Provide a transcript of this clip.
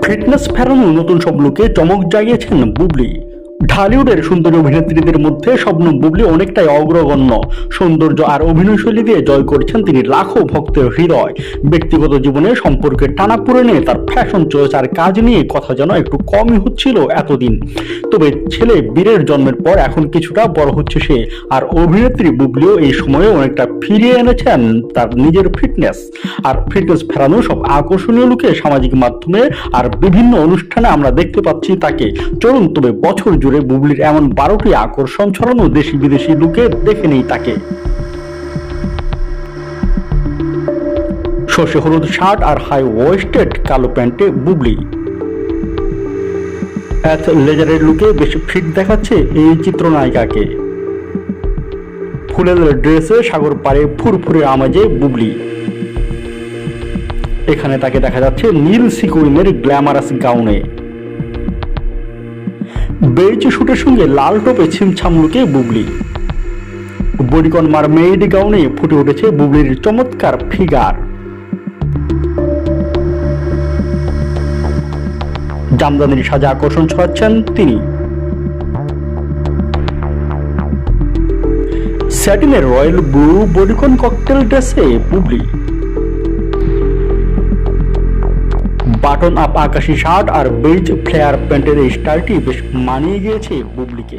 Fitness ফেরানো নতুন সব লুকে চমক জাগিয়েছেন বুবলি। ঢালিউডের সুন্দরী অভিনেত্রীদের মধ্যে শবনম বুবলি অনেকটাই অগ্রগণ্য। সৌন্দর্য আর অভিনয়শৈলী দিয়ে জয় করেছেন তিনি লাখো ভক্তের হৃদয়। ব্যক্তিগত জীবনে সম্পর্কের টানাপোড়েনে তার ফ্যাশন চয়েস আর কাজ নিয়ে কথা যেন একটু কমই হচ্ছিল এতদিন। তবে ছেলে বীরের জন্মের পর এখন কিছুটা বড় হচ্ছে সে, আর অভিনেত্রী বুবলিও এই সময়ে অনেকটা ফিরিয়ে এনেছেন তার নিজের ফিটনেস। আর ফিটনেস ফেরানো সব আকর্ষণীয় লুকে সামাজিক মাধ্যমে আর বিভিন্ন অনুষ্ঠানে আমরা দেখতে পাচ্ছি তাকে। চলুন তবে বছর জুড়ে বুবলির এমন 12টি আকর্ষণ ছড়ানো দেশি বিদেশি লুকে দেখে নেই তাকে। সর্ষে হলুদ শার্ট আর হাই ওয়েস্টেড কালো প্যান্টে বুবলি। লেজারের লুকে বেশ ফিট দেখাচ্ছে এই চিত্রনায়িকাকে। ফুলের ড্রেসে সাগর পাড়ে ফুরফুরে আমেজে বুবলি। এখানে তাকে দেখা যাচ্ছে নীল সিকুইনের গ্ল্যামারাস গাউনে। বেজ শুটের সঙ্গে লাল টপে ছিমছাম লুকে বুবলি। বডিকন মারমেইড গাউনে ফুটে উঠেছে বুবলির চমৎকার ফিগার। জামদানির সাজে আকর্ষণ ছড়াচ্ছেন তিনি। স্যাটিনের রয়্যাল ব্লু বডিকন ককটেল ড্রেসে বুবলি। বাটন আপ আকাশি শার্ট আর বেজ ফ্লেয়ার প্যান্টের এই স্টাইলটি বেশ মানিয়ে গিয়েছে বুবলিকে।